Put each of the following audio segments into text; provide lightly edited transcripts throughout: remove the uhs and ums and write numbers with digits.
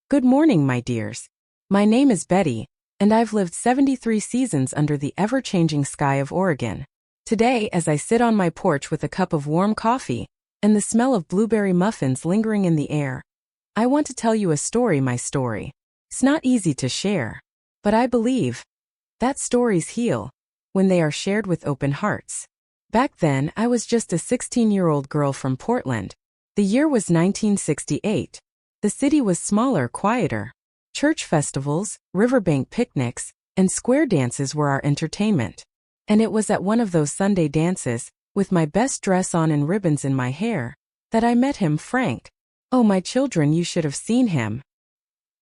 Good morning, my dears. My name is Betty, and I've lived 73 seasons under the ever-changing sky of Oregon. Today, as I sit on my porch with a cup of warm coffee, and the smell of blueberry muffins lingering in the air, I want to tell you a story, my story. It's not easy to share, but I believe that stories heal when they are shared with open hearts. Back then, I was just a 16-year-old girl from Portland. The year was 1968. The city was smaller, quieter. Church festivals, riverbank picnics, and square dances were our entertainment. And it was at one of those Sunday dances, with my best dress on and ribbons in my hair, that I met him, Frank. Oh, my children, you should have seen him.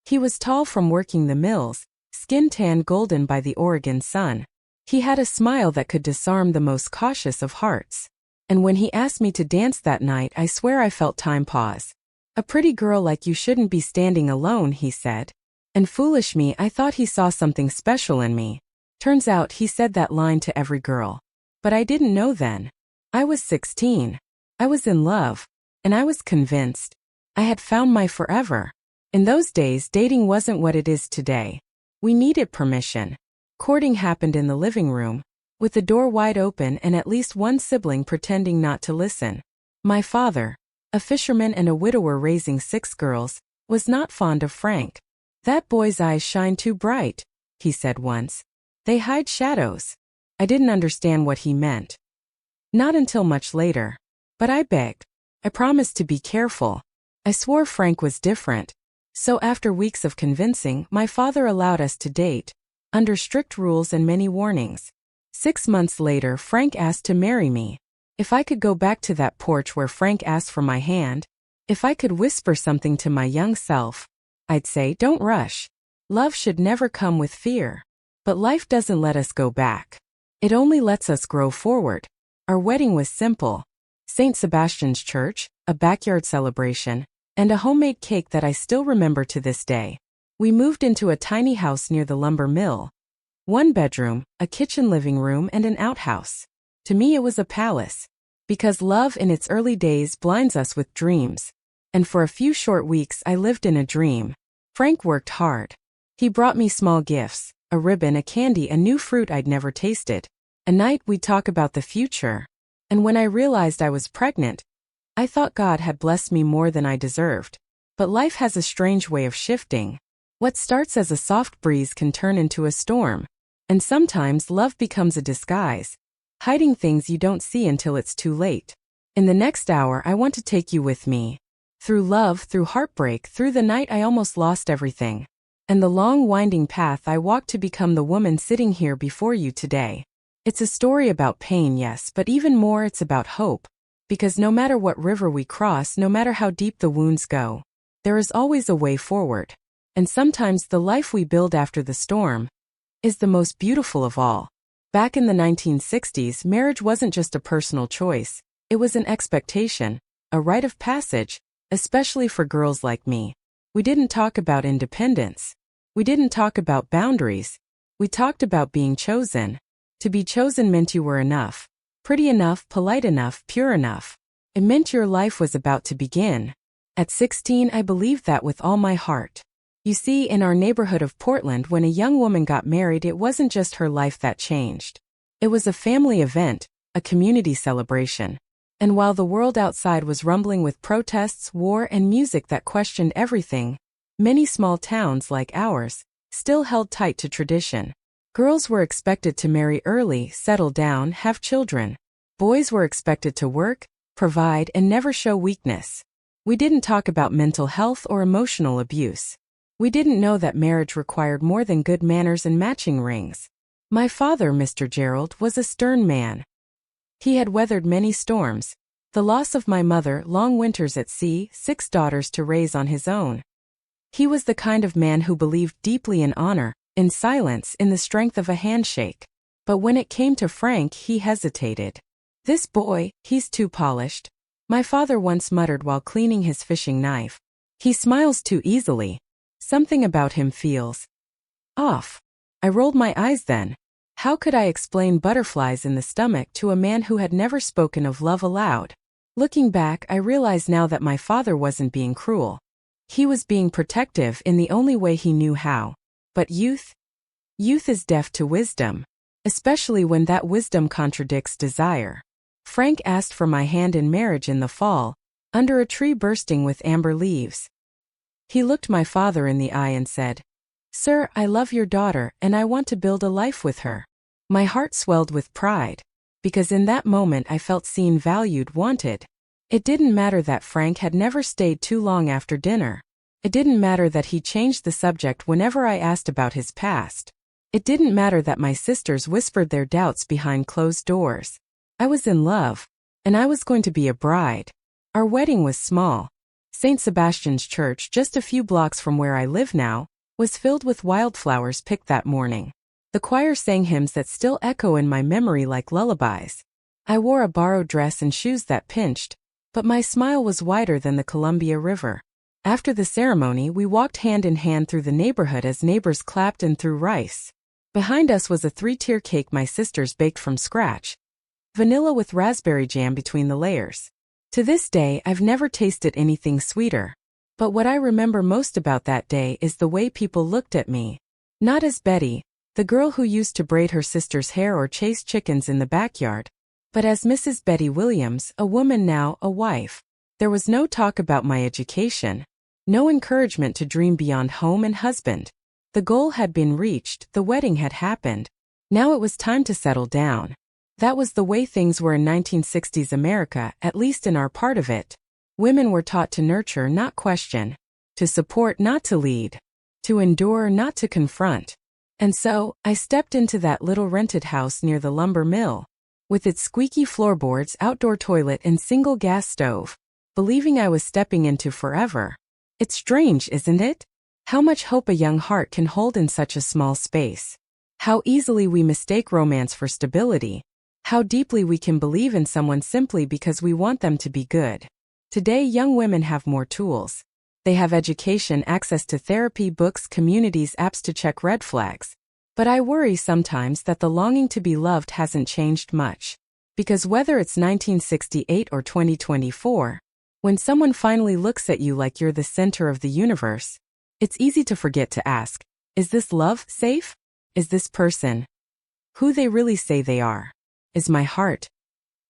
He was tall from working the mills, skin tanned golden by the Oregon sun. He had a smile that could disarm the most cautious of hearts. And when he asked me to dance that night, I swear I felt time pause. A pretty girl like you shouldn't be standing alone, he said. And foolish me, I thought he saw something special in me. Turns out he said that line to every girl. But I didn't know then. I was 16. I was in love. And I was convinced I had found my forever. In those days, dating wasn't what it is today. We needed permission. Courting happened in the living room, with the door wide open and at least one sibling pretending not to listen. My father, a fisherman and a widower raising 6 girls, was not fond of Frank. That boy's eyes shine too bright, he said once. They hide shadows. I didn't understand what he meant. Not until much later. But I begged. I promised to be careful. I swore Frank was different. So after weeks of convincing, my father allowed us to date, under strict rules and many warnings. 6 months later, Frank asked to marry me. If I could go back to that porch where Frank asked for my hand, if I could whisper something to my young self, I'd say, don't rush. Love should never come with fear. But life doesn't let us go back. It only lets us grow forward. Our wedding was simple. St. Sebastian's Church, a backyard celebration, and a homemade cake that I still remember to this day. We moved into a tiny house near the lumber mill. 1 bedroom, a kitchen, living room, and an outhouse. To me it was a palace. Because love in its early days blinds us with dreams. And for a few short weeks I lived in a dream. Frank worked hard. He brought me small gifts, a ribbon, a candy, a new fruit I'd never tasted. At night we'd talk about the future. And when I realized I was pregnant, I thought God had blessed me more than I deserved. But life has a strange way of shifting. What starts as a soft breeze can turn into a storm. And sometimes love becomes a disguise, hiding things you don't see until it's too late. In the next hour, I want to take you with me. Through love, through heartbreak, through the night I almost lost everything. And the long winding path I walked to become the woman sitting here before you today. It's a story about pain, yes, but even more it's about hope. Because no matter what river we cross, no matter how deep the wounds go, there is always a way forward. And sometimes the life we build after the storm is the most beautiful of all. Back in the 1960s, marriage wasn't just a personal choice. It was an expectation, a rite of passage, especially for girls like me. We didn't talk about independence. We didn't talk about boundaries. We talked about being chosen. To be chosen meant you were enough, pretty enough, polite enough, pure enough. It meant your life was about to begin. At 16, I believed that with all my heart. You see, in our neighborhood of Portland, when a young woman got married, it wasn't just her life that changed. It was a family event, a community celebration. And while the world outside was rumbling with protests, war, and music that questioned everything, many small towns like ours still held tight to tradition. Girls were expected to marry early, settle down, have children. Boys were expected to work, provide, and never show weakness. We didn't talk about mental health or emotional abuse. We didn't know that marriage required more than good manners and matching rings. My father, Mr. Gerald, was a stern man. He had weathered many storms, the loss of my mother, long winters at sea, 6 daughters to raise on his own. He was the kind of man who believed deeply in honor, in silence, in the strength of a handshake. But when it came to Frank, he hesitated. This boy, he's too polished. My father once muttered while cleaning his fishing knife. He smiles too easily. Something about him feels off. I rolled my eyes then. How could I explain butterflies in the stomach to a man who had never spoken of love aloud? Looking back, I realize now that my father wasn't being cruel. He was being protective in the only way he knew how. But youth is deaf to wisdom, especially when that wisdom contradicts desire. Frank asked for my hand in marriage in the fall, under a tree bursting with amber leaves. He looked my father in the eye and said, "Sir, I love your daughter and I want to build a life with her." My heart swelled with pride, because in that moment I felt seen, valued, wanted. It didn't matter that Frank had never stayed too long after dinner. It didn't matter that he changed the subject whenever I asked about his past. It didn't matter that my sisters whispered their doubts behind closed doors. I was in love, and I was going to be a bride. Our wedding was small. St. Sebastian's Church, just a few blocks from where I live now, was filled with wildflowers picked that morning. The choir sang hymns that still echo in my memory like lullabies. I wore a borrowed dress and shoes that pinched, but my smile was wider than the Columbia River. After the ceremony, we walked hand in hand through the neighborhood as neighbors clapped and threw rice. Behind us was a 3-tier cake my sisters baked from scratch. Vanilla with raspberry jam between the layers. To this day, I've never tasted anything sweeter. But what I remember most about that day is the way people looked at me. Not as Betty, the girl who used to braid her sister's hair or chase chickens in the backyard, but as Mrs. Betty Williams, a woman now, a wife. There was no talk about my education. No encouragement to dream beyond home and husband. The goal had been reached, the wedding had happened. Now it was time to settle down. That was the way things were in 1960s America, at least in our part of it. Women were taught to nurture, not question. To support, not to lead. To endure, not to confront. And so, I stepped into that little rented house near the lumber mill. With its squeaky floorboards, outdoor toilet and single gas stove. Believing I was stepping into forever. It's strange, isn't it? How much hope a young heart can hold in such a small space. How easily we mistake romance for stability. How deeply we can believe in someone simply because we want them to be good. Today, young women have more tools. They have education, access to therapy, books, communities, apps to check red flags. But I worry sometimes that the longing to be loved hasn't changed much. Because whether it's 1968 or 2024, when someone finally looks at you like you're the center of the universe, it's easy to forget to ask, is this love safe? Is this person who they really say they are? Is my heart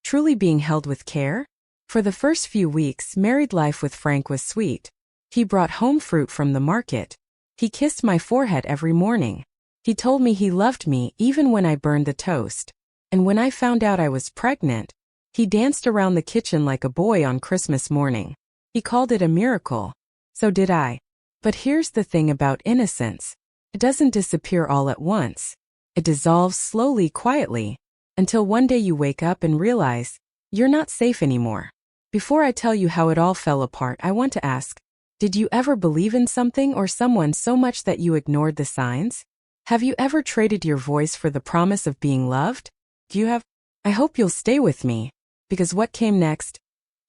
truly being held with care? For the first few weeks, married life with Frank was sweet. He brought home fruit from the market. He kissed my forehead every morning. He told me he loved me even when I burned the toast. And when I found out I was pregnant, he danced around the kitchen like a boy on Christmas morning. He called it a miracle. So did I. But here's the thing about innocence. It doesn't disappear all at once. It dissolves slowly, quietly, until one day you wake up and realize you're not safe anymore. Before I tell you how it all fell apart, I want to ask, did you ever believe in something or someone so much that you ignored the signs? Have you ever traded your voice for the promise of being loved? Do you have? I hope you'll stay with me, because what came next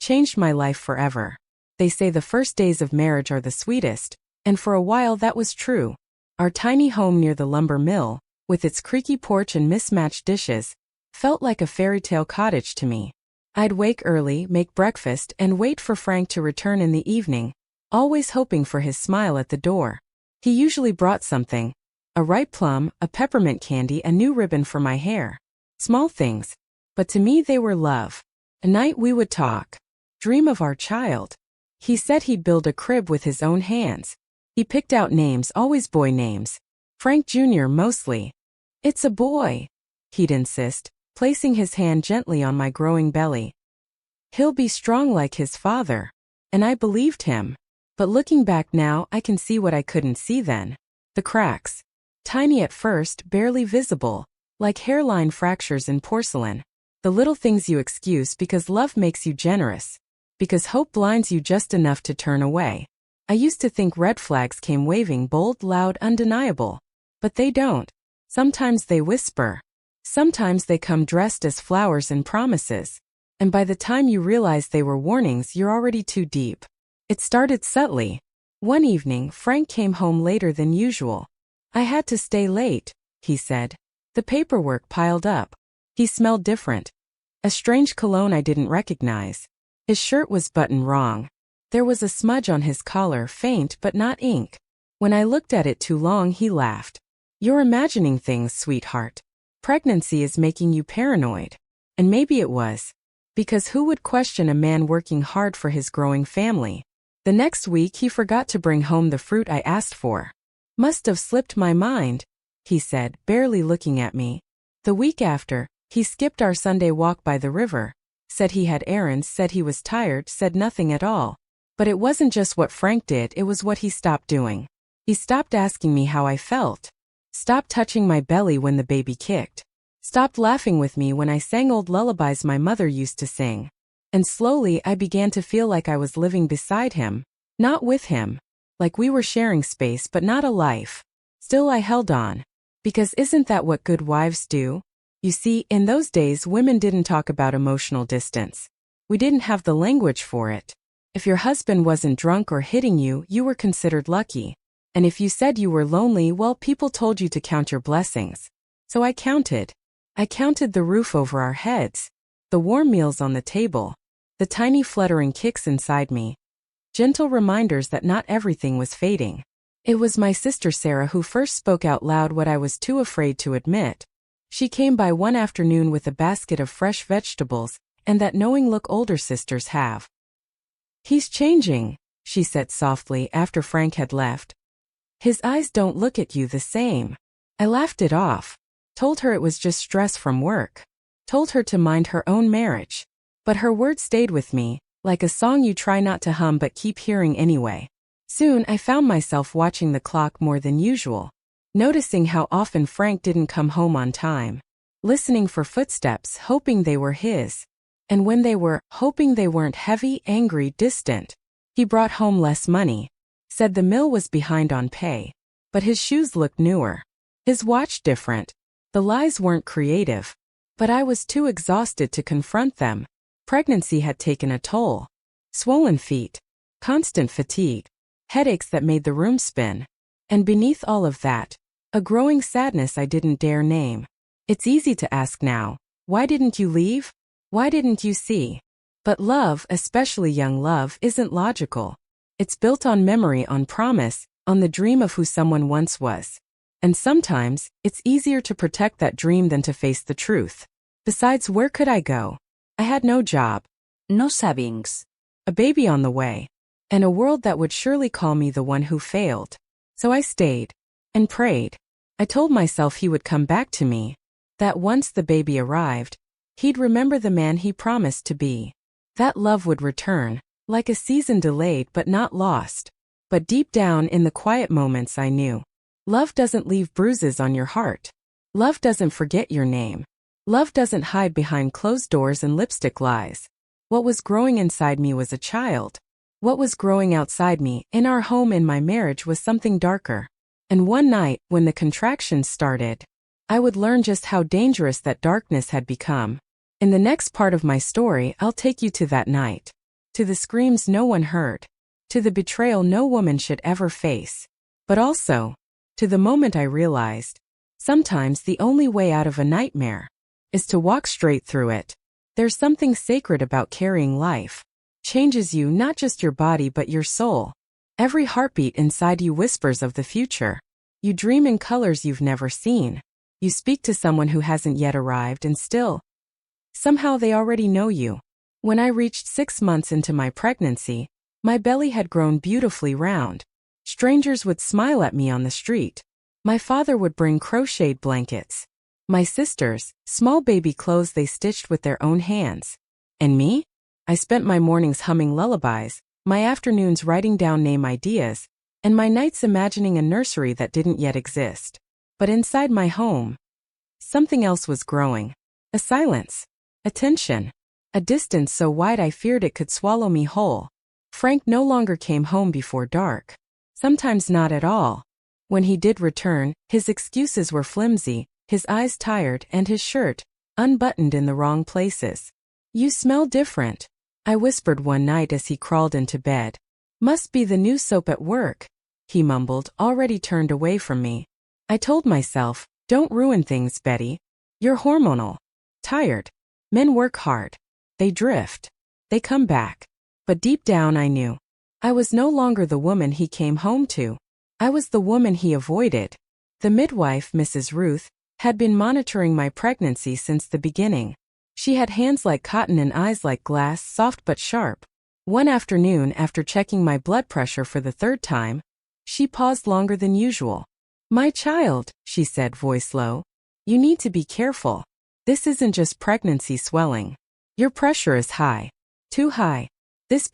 changed my life forever. They say the first days of marriage are the sweetest, and for a while that was true. Our tiny home near the lumber mill, with its creaky porch and mismatched dishes, felt like a fairy tale cottage to me. I'd wake early, make breakfast, and wait for Frank to return in the evening, always hoping for his smile at the door. He usually brought something: a ripe plum, a peppermint candy, a new ribbon for my hair. Small things, but to me they were love. A night we would talk, dream of our child. He said he'd build a crib with his own hands. He picked out names, always boy names. Frank Jr. mostly. "It's a boy," he'd insist, placing his hand gently on my growing belly. "He'll be strong like his father." And I believed him. But looking back now, I can see what I couldn't see then. The cracks. Tiny at first, barely visible, like hairline fractures in porcelain. The little things you excuse because love makes you generous. Because hope blinds you just enough to turn away. I used to think red flags came waving, bold, loud, undeniable. But they don't. Sometimes they whisper. Sometimes they come dressed as flowers and promises. And by the time you realize they were warnings, you're already too deep. It started subtly. One evening, Frank came home later than usual. "I had to stay late," he said. The paperwork piled up. He smelled different. A strange cologne I didn't recognize. His shirt was buttoned wrong. There was a smudge on his collar, faint but not ink. When I looked at it too long, he laughed. "You're imagining things, sweetheart. Pregnancy is making you paranoid." And maybe it was. Because who would question a man working hard for his growing family? The next week he forgot to bring home the fruit I asked for. "Must have slipped my mind," he said, barely looking at me. The week after, he skipped our Sunday walk by the river, said he had errands, said he was tired, said nothing at all. But it wasn't just what Frank did, it was what he stopped doing. He stopped asking me how I felt. Stopped touching my belly when the baby kicked. Stopped laughing with me when I sang old lullabies my mother used to sing. And slowly I began to feel like I was living beside him, not with him. Like we were sharing space but not a life. Still I held on. Because isn't that what good wives do? You see, in those days women didn't talk about emotional distance. We didn't have the language for it. If your husband wasn't drunk or hitting you, you were considered lucky. And if you said you were lonely, well, people told you to count your blessings. So I counted. I counted the roof over our heads, the warm meals on the table, the tiny fluttering kicks inside me. Gentle reminders that not everything was fading. It was my sister Sarah who first spoke out loud what I was too afraid to admit. She came by one afternoon with a basket of fresh vegetables, and that knowing look older sisters have. "He's changing," she said softly after Frank had left. "His eyes don't look at you the same." I laughed it off. Told her it was just stress from work. Told her to mind her own marriage. But her words stayed with me, like a song you try not to hum but keep hearing anyway. Soon I found myself watching the clock more than usual. Noticing how often Frank didn't come home on time. Listening for footsteps, hoping they were his. And when they were, hoping they weren't heavy, angry, distant. He brought home less money. Said the mill was behind on pay. But his shoes looked newer. His watch different. The lies weren't creative. But I was too exhausted to confront them. Pregnancy had taken a toll. Swollen feet. Constant fatigue. Headaches that made the room spin. And beneath all of that, a growing sadness I didn't dare name. It's easy to ask now, why didn't you leave? Why didn't you see? But love, especially young love, isn't logical. It's built on memory, on promise, on the dream of who someone once was. And sometimes, it's easier to protect that dream than to face the truth. Besides, where could I go? I had no job. No savings. A baby on the way. And a world that would surely call me the one who failed. So I stayed. And prayed. I told myself he would come back to me. That once the baby arrived, he'd remember the man he promised to be. That love would return, like a season delayed but not lost. But deep down in the quiet moments I knew. Love doesn't leave bruises on your heart. Love doesn't forget your name. Love doesn't hide behind closed doors and lipstick lies. What was growing inside me was a child. What was growing outside me, in our home, in my marriage, was something darker. And one night, when the contractions started, I would learn just how dangerous that darkness had become. In the next part of my story, I'll take you to that night. To the screams no one heard. To the betrayal no woman should ever face. But also, to the moment I realized, sometimes the only way out of a nightmare is to walk straight through it. There's something sacred about carrying life. Changes you, not just your body but your soul. Every heartbeat inside you whispers of the future. You dream in colors you've never seen. You speak to someone who hasn't yet arrived and still, somehow they already know you. When I reached 6 months into my pregnancy, my belly had grown beautifully round. Strangers would smile at me on the street. My father would bring crocheted blankets. My sisters, small baby clothes they stitched with their own hands. And me? I spent my mornings humming lullabies, my afternoons writing down name ideas, and my nights imagining a nursery that didn't yet exist. But inside my home, something else was growing. A silence. A tension. A distance so wide I feared it could swallow me whole. Frank no longer came home before dark. Sometimes not at all. When he did return, his excuses were flimsy, his eyes tired, and his shirt unbuttoned in the wrong places. "You smell different," I whispered one night as he crawled into bed. "Must be the new soap at work," he mumbled, already turned away from me. I told myself, "Don't ruin things, Betty. You're hormonal. Tired. Men work hard. They drift. They come back." But deep down I knew. I was no longer the woman he came home to. I was the woman he avoided. The midwife, Mrs. Ruth, had been monitoring my pregnancy since the beginning. She had hands like cotton and eyes like glass, soft but sharp. One afternoon, after checking my blood pressure for the third time, she paused longer than usual. "My child," she said, voice low, "you need to be careful. This isn't just pregnancy swelling. Your pressure is high. Too high. This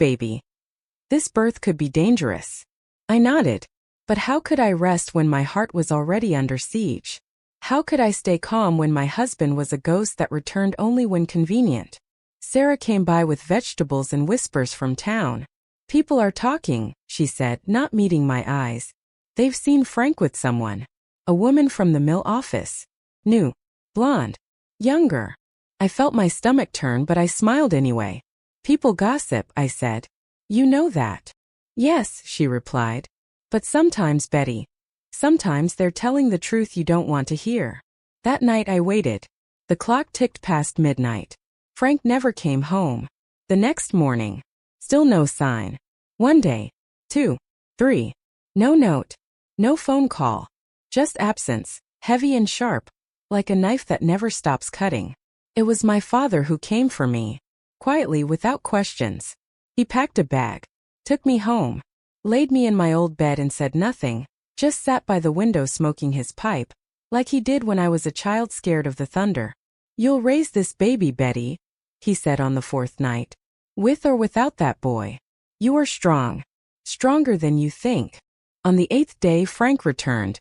birth could be dangerous." I nodded. But how could I rest when my heart was already under siege? How could I stay calm when my husband was a ghost that returned only when convenient? Sarah came by with vegetables and whispers from town. "People are talking," she said, not meeting my eyes. "They've seen Frank with someone. A woman from the mill office. New. Blonde. Younger." I felt my stomach turn, but I smiled anyway. "People gossip," I said. "You know that." "Yes," she replied. "But sometimes, Betty, sometimes they're telling the truth you don't want to hear." That night I waited. The clock ticked past midnight. Frank never came home. The next morning, still no sign. One day, 2, 3, no note, no phone call, just absence, heavy and sharp, like a knife that never stops cutting. It was my father who came for me, quietly without questions. He packed a bag, took me home, laid me in my old bed and said nothing, just sat by the window smoking his pipe, like he did when I was a child scared of the thunder. "You'll raise this baby, Betty," he said on the fourth night. "With or without that boy. You are strong. Stronger than you think." On the 8th day Frank returned.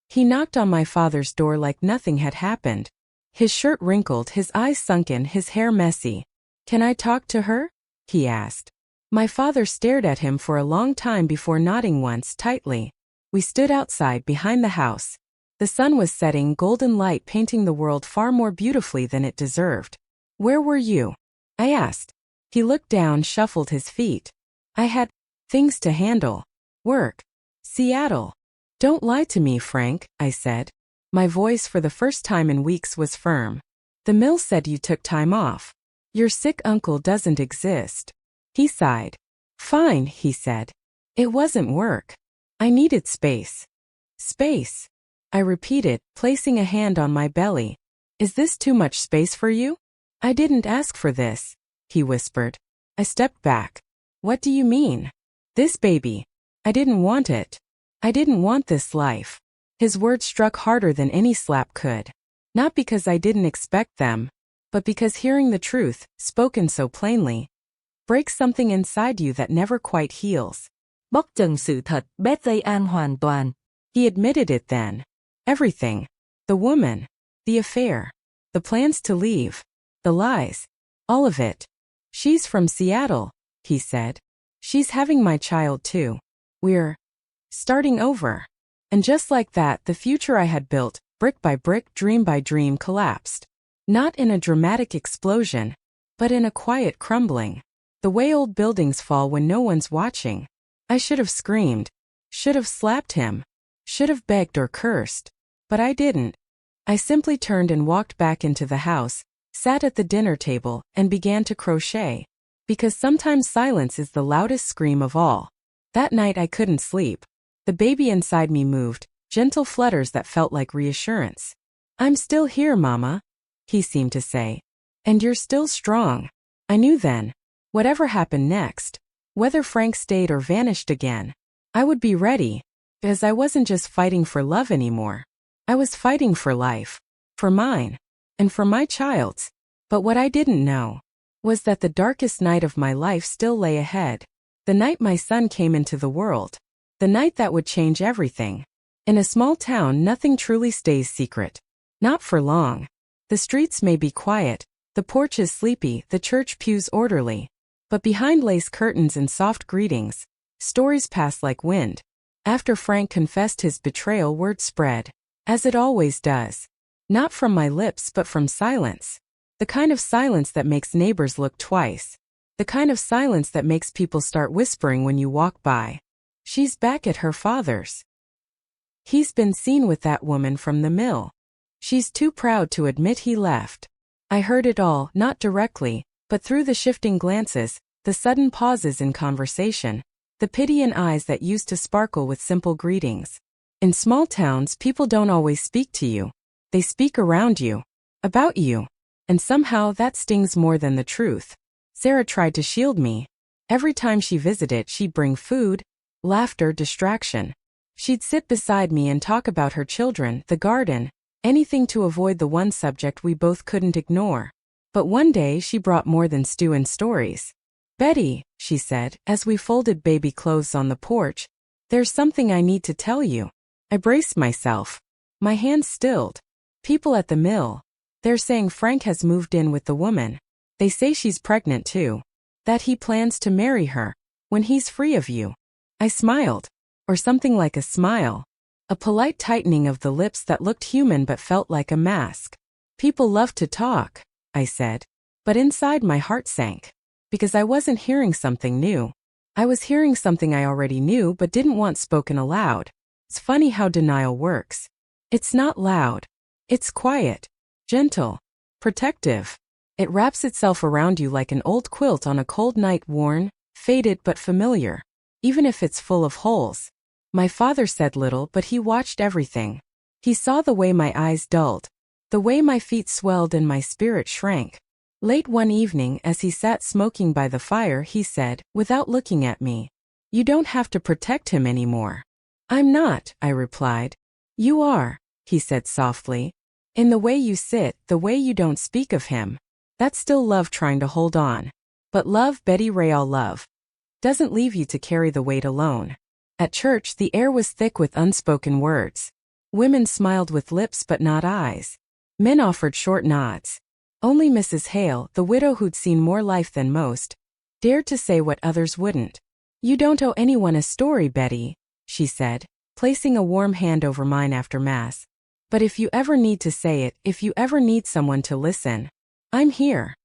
He knocked on my father's door like nothing had happened. His shirt wrinkled, his eyes sunken, his hair messy. "Can I talk to her?" he asked. My father stared at him for a long time before nodding once tightly. We stood outside behind the house. The sun was setting, golden light painting the world far more beautifully than it deserved. "Where were you?" I asked. He looked down, shuffled his feet. "I had things to handle. Work. Seattle." "Don't lie to me, Frank," I said. My voice for the first time in weeks was firm. "The mill said you took time off. Your sick uncle doesn't exist." He sighed. "Fine," he said. "It wasn't work. I needed space." "Space," I repeated, placing a hand on my belly. "Is this too much space for you?" "I didn't ask for this," he whispered. I stepped back. "What do you mean?" "This baby. I didn't want it. I didn't want this life." His words struck harder than any slap could. Not because I didn't expect them, but because hearing the truth, spoken so plainly, breaks something inside you that never quite heals. Bóc trần sự thật, Betrayal hoàn toàn. He admitted it then. Everything. The woman. The affair. The plans to leave. The lies. All of it. "She's from Seattle," he said. "She's having my child too. We're starting over." And just like that, the future I had built, brick by brick, dream by dream, collapsed. Not in a dramatic explosion, but in a quiet crumbling. The way old buildings fall when no one's watching. I should have screamed. Should have slapped him. Should have begged or cursed. But I didn't. I simply turned and walked back into the house, sat at the dinner table, and began to crochet. Because sometimes silence is the loudest scream of all. That night I couldn't sleep. The baby inside me moved, gentle flutters that felt like reassurance. "I'm still here, Mama," he seemed to say. "And you're still strong." I knew then. Whatever happened next, whether Frank stayed or vanished again, I would be ready, because I wasn't just fighting for love anymore. I was fighting for life, for mine, and for my child's. But what I didn't know was that the darkest night of my life still lay ahead. The night my son came into the world. The night that would change everything. In a small town, nothing truly stays secret. Not for long. The streets may be quiet, the porch is sleepy, the church pews orderly. But behind lace curtains and soft greetings, stories pass like wind. After Frank confessed his betrayal, word spread. As it always does. Not from my lips but from silence. The kind of silence that makes neighbors look twice. The kind of silence that makes people start whispering when you walk by. "She's back at her father's. He's been seen with that woman from the mill. She's too proud to admit he left." I heard it all, not directly, but through the shifting glances, the sudden pauses in conversation, the pity in eyes that used to sparkle with simple greetings. In small towns, people don't always speak to you. They speak around you, about you, and somehow that stings more than the truth. Sarah tried to shield me. Every time she visited, she'd bring food, laughter, distraction. She'd sit beside me and talk about her children, the garden, anything to avoid the one subject we both couldn't ignore. But one day she brought more than stew and stories. "Betty," she said, as we folded baby clothes on the porch, "there's something I need to tell you." I braced myself. My hands stilled. "People at the mill. They're saying Frank has moved in with the woman. They say she's pregnant too. That he plans to marry her, when he's free of you." I smiled. Or something like a smile. A polite tightening of the lips that looked human but felt like a mask. "People love to talk," I said. But inside my heart sank. Because I wasn't hearing something new. I was hearing something I already knew but didn't want spoken aloud. It's funny how denial works. It's not loud. It's quiet, gentle, protective. It wraps itself around you like an old quilt on a cold night, worn, faded but familiar, even if it's full of holes. My father said little, but he watched everything. He saw the way my eyes dulled, the way my feet swelled and my spirit shrank. Late one evening, as he sat smoking by the fire, he said, without looking at me, "You don't have to protect him anymore." "I'm not," I replied. "You are," he said softly. "In the way you sit, the way you don't speak of him. That's still love trying to hold on. But love, Betrayal, love, doesn't leave you to carry the weight alone." At church, the air was thick with unspoken words. Women smiled with lips but not eyes. Men offered short nods. Only Mrs. Hale, the widow who'd seen more life than most, dared to say what others wouldn't. "You don't owe anyone a story, Betty," she said, placing a warm hand over mine after Mass. "But if you ever need to say it, if you ever need someone to listen, I'm here."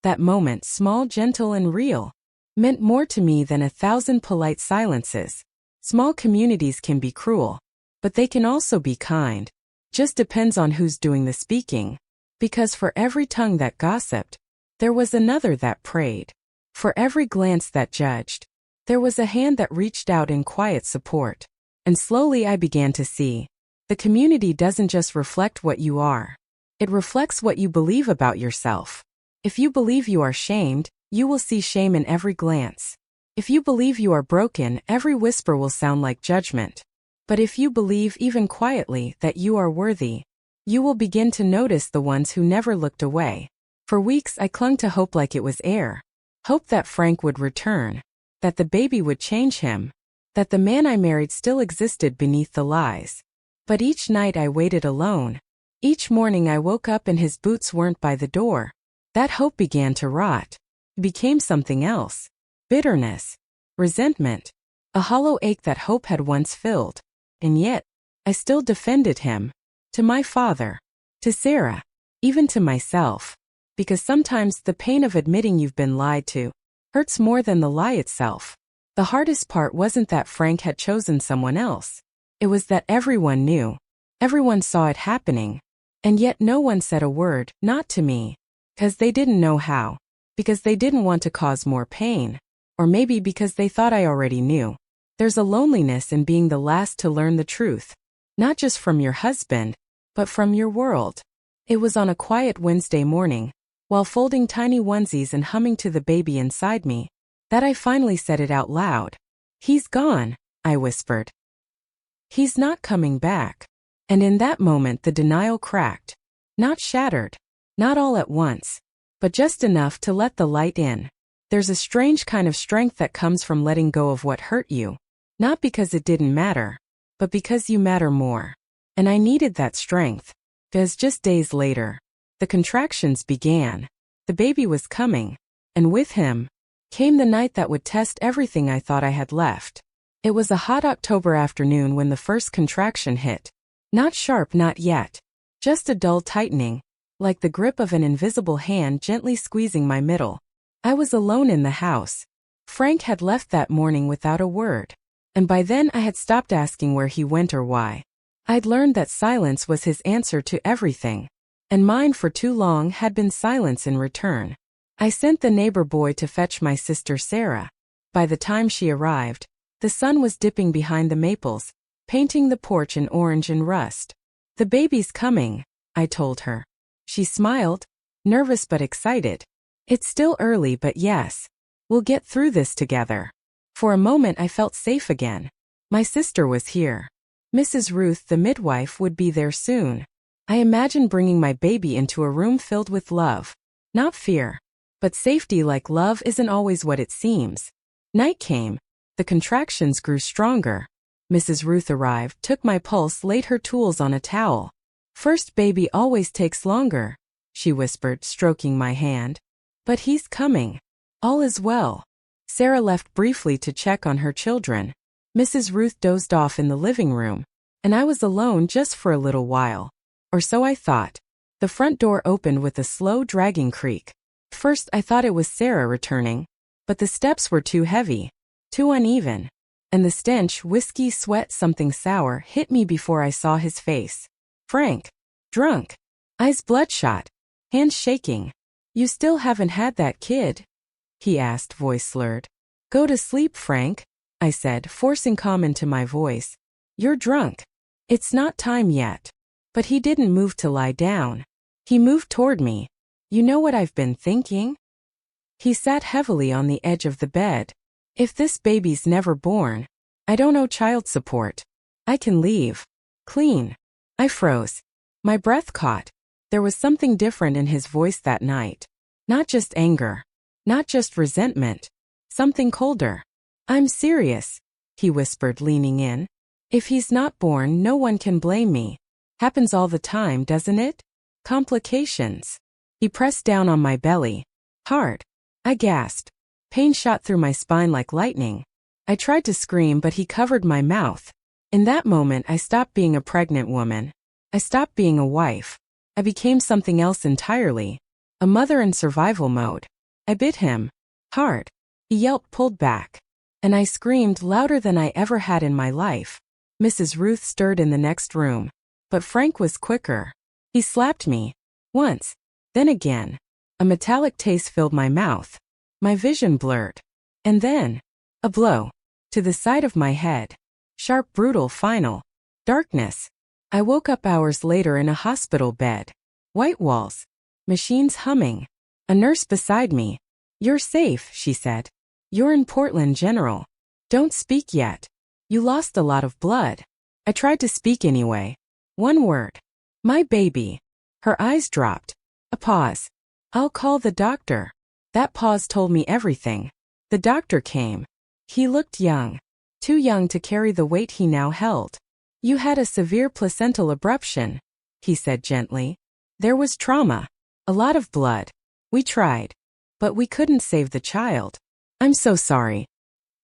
That moment, small, gentle, and real, meant more to me than 1,000 polite silences. Small communities can be cruel, but they can also be kind. Just depends on who's doing the speaking. Because for every tongue that gossiped, there was another that prayed. For every glance that judged, there was a hand that reached out in quiet support. And slowly I began to see, the community doesn't just reflect what you are. It reflects what you believe about yourself. If you believe you are shamed, you will see shame in every glance. If you believe you are broken, every whisper will sound like judgment. But if you believe, even quietly, that you are worthy, you will begin to notice the ones who never looked away. For weeks I clung to hope like it was air. Hope that Frank would return, that the baby would change him, that the man I married still existed beneath the lies. But each night I waited alone. Each morning I woke up and his boots weren't by the door. That hope began to rot. It became something else. Bitterness, resentment, a hollow ache that hope had once filled. And yet, I still defended him. To my father, to Sarah, even to myself. Because sometimes the pain of admitting you've been lied to hurts more than the lie itself. The hardest part wasn't that Frank had chosen someone else. It was that everyone knew. Everyone saw it happening. And yet no one said a word, not to me. Because they didn't know how. Because they didn't want to cause more pain. Or maybe because they thought I already knew. There's a loneliness in being the last to learn the truth. Not just from your husband, but from your world. It was on a quiet Wednesday morning, while folding tiny onesies and humming to the baby inside me, that I finally said it out loud. "He's gone," I whispered. "He's not coming back." And in that moment the denial cracked. Not shattered. Not all at once. But just enough to let the light in. There's a strange kind of strength that comes from letting go of what hurt you. Not because it didn't matter, but because you matter more. And I needed that strength. Because just days later, the contractions began. The baby was coming. And with him, came the night that would test everything I thought I had left. It was a hot October afternoon when the first contraction hit. Not sharp, not yet. Just a dull tightening, like the grip of an invisible hand gently squeezing my middle. I was alone in the house. Frank had left that morning without a word. And by then I had stopped asking where he went or why. I'd learned that silence was his answer to everything. And mine for too long had been silence in return. I sent the neighbor boy to fetch my sister Sarah. By the time she arrived, The sun was dipping behind the maples, painting the porch in orange and rust. "The baby's coming," I told her. She smiled, nervous but excited. "It's still early, but yes. We'll get through this together." For a moment I felt safe again. My sister was here. Mrs. Ruth, the midwife, would be there soon. I imagined bringing my baby into a room filled with love. Not fear. But safety, like love, isn't always what it seems. Night came. The contractions grew stronger. Mrs. Ruth arrived, took my pulse, laid her tools on a towel. "First baby always takes longer," she whispered, stroking my hand. "But he's coming. All is well." Sarah left briefly to check on her children. Mrs. Ruth dozed off in the living room, and I was alone just for a little while. Or so I thought. The front door opened with a slow, dragging creak. First I thought it was Sarah returning, but the steps were too heavy, too uneven, and the stench, whiskey, sweat, something sour, hit me before I saw his face. Frank. Drunk. Eyes bloodshot. Hands shaking. "You still haven't had that kid?" he asked, voice slurred. "Go to sleep, Frank," I said, forcing calm into my voice. "You're drunk. It's not time yet." But he didn't move to lie down. He moved toward me. "You know what I've been thinking?" He sat heavily on the edge of the bed. "If this baby's never born, I don't owe child support. I can leave. Clean." I froze. My breath caught. There was something different in his voice that night. Not just anger. Not just resentment. Something colder. "I'm serious," he whispered, leaning in. "If he's not born, no one can blame me. Happens all the time, doesn't it? Complications." He pressed down on my belly. Hard. I gasped. Pain shot through my spine like lightning. I tried to scream, but he covered my mouth. In that moment, I stopped being a pregnant woman. I stopped being a wife. I became something else entirely. A mother in survival mode. I bit him. Hard. He yelped, pulled back. And I screamed louder than I ever had in my life. Mrs. Ruth stirred in the next room. But Frank was quicker. He slapped me. Once. Then again. A metallic taste filled my mouth. My vision blurred. And then. A blow. To the side of my head. Sharp, brutal, final. Darkness. I woke up hours later in a hospital bed. White walls. Machines humming. A nurse beside me. "You're safe," she said. "You're in Portland General. Don't speak yet. You lost a lot of blood." I tried to speak anyway. One word. "My baby." Her eyes dropped. A pause. "I'll call the doctor." That pause told me everything. The doctor came. He looked young. Too young to carry the weight he now held. "You had a severe placental abruption," he said gently. "There was trauma. A lot of blood. We tried. But we couldn't save the child. I'm so sorry."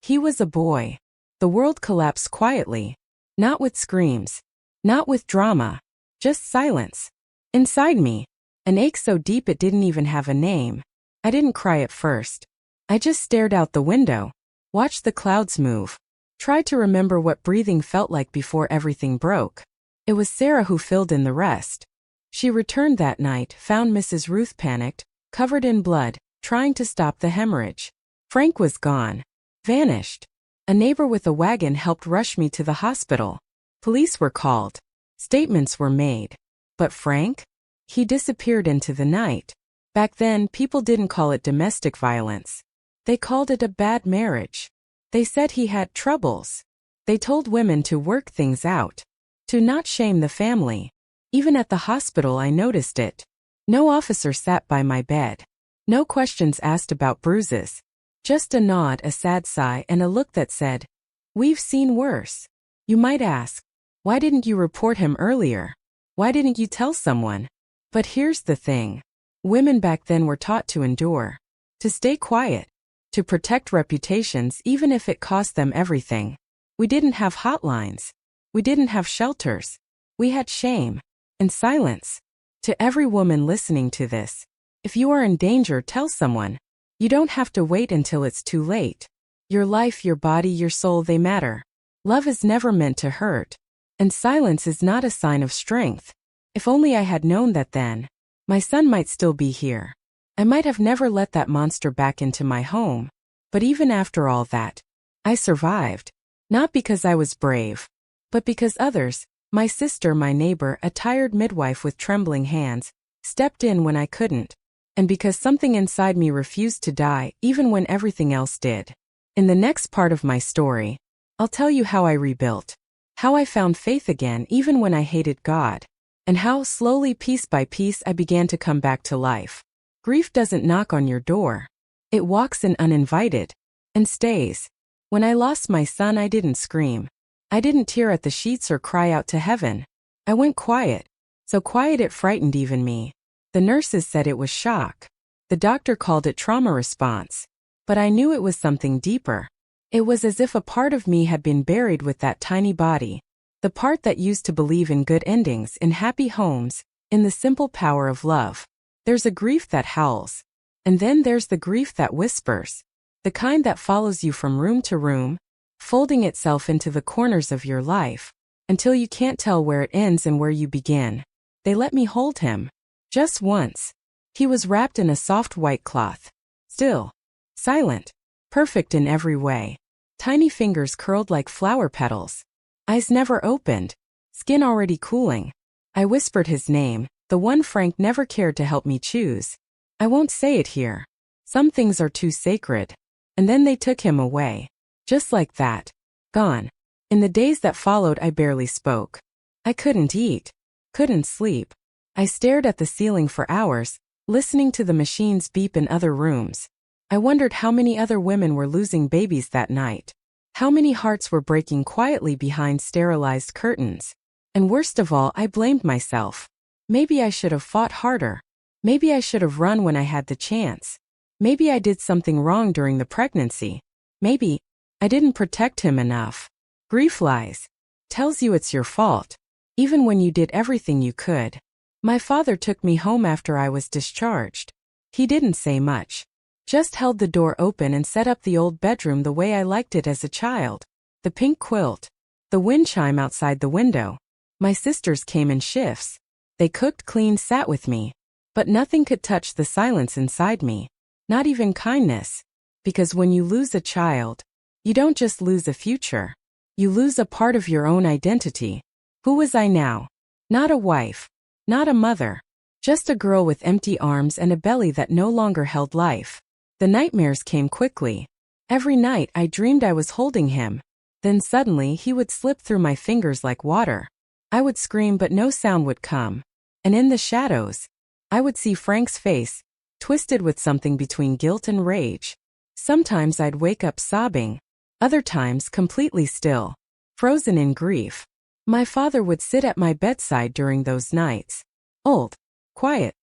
He was a boy. The world collapsed quietly. Not with screams. Not with drama. Just silence. Inside me. An ache so deep it didn't even have a name. I didn't cry at first. I just stared out the window. Watched the clouds move. Tried to remember what breathing felt like before everything broke. It was Sarah who filled in the rest. She returned that night, found Mrs. Ruth panicked, covered in blood, trying to stop the hemorrhage. Frank was gone. Vanished. A neighbor with a wagon helped rush me to the hospital. Police were called. Statements were made. But Frank? He disappeared into the night. Back then, people didn't call it domestic violence. They called it a bad marriage. They said he had troubles. They told women to work things out. To not shame the family. Even at the hospital I noticed it. No officer sat by my bed. No questions asked about bruises. Just a nod, a sad sigh, and a look that said, "We've seen worse." You might ask, why didn't you report him earlier? Why didn't you tell someone? But here's the thing. Women back then were taught to endure. To stay quiet. To protect reputations even if it cost them everything. We didn't have hotlines. We didn't have shelters. We had shame. And silence. To every woman listening to this, if you are in danger, tell someone. You don't have to wait until it's too late. Your life, your body, your soul, they matter. Love is never meant to hurt. And silence is not a sign of strength. If only I had known that then. My son might still be here. I might have never let that monster back into my home. But even after all that, I survived. Not because I was brave, but because others, my sister, my neighbor, a tired midwife with trembling hands, stepped in when I couldn't, and because something inside me refused to die even when everything else did. In the next part of my story, I'll tell you how I rebuilt, how I found faith again even when I hated God, and how, slowly, piece by piece, I began to come back to life. Grief doesn't knock on your door. It walks in uninvited, and stays. When I lost my son, I didn't scream. I didn't tear at the sheets or cry out to heaven. I went quiet, so quiet it frightened even me. The nurses said it was shock. The doctor called it trauma response. But I knew it was something deeper. It was as if a part of me had been buried with that tiny body. The part that used to believe in good endings, in happy homes, in the simple power of love. There's a grief that howls. And then there's the grief that whispers. The kind that follows you from room to room, folding itself into the corners of your life, until you can't tell where it ends and where you begin. They let me hold him. Just once. He was wrapped in a soft white cloth. Still. Silent. Perfect in every way. Tiny fingers curled like flower petals. Eyes never opened. Skin already cooling. I whispered his name, the one Frank never cared to help me choose. I won't say it here. Some things are too sacred. And then they took him away. Just like that. Gone. In the days that followed, I barely spoke. I couldn't eat. Couldn't sleep. I stared at the ceiling for hours, listening to the machines beep in other rooms. I wondered how many other women were losing babies that night. How many hearts were breaking quietly behind sterilized curtains. And worst of all, I blamed myself. Maybe I should have fought harder. Maybe I should have run when I had the chance. Maybe I did something wrong during the pregnancy. Maybe I didn't protect him enough. Grief lies. Tells you it's your fault, even when you did everything you could. My father took me home after I was discharged. He didn't say much. Just held the door open and set up the old bedroom the way I liked it as a child. The pink quilt. The wind chime outside the window. My sisters came in shifts. They cooked, cleaned, sat with me. But nothing could touch the silence inside me. Not even kindness. Because when you lose a child, you don't just lose a future. You lose a part of your own identity. Who was I now? Not a wife. Not a mother. Just a girl with empty arms and a belly that no longer held life. The nightmares came quickly. Every night I dreamed I was holding him. Then suddenly he would slip through my fingers like water. I would scream but no sound would come. And in the shadows, I would see Frank's face, twisted with something between guilt and rage. Sometimes I'd wake up sobbing. Other times completely still, frozen in grief. My father would sit at my bedside during those nights. Old. Quiet.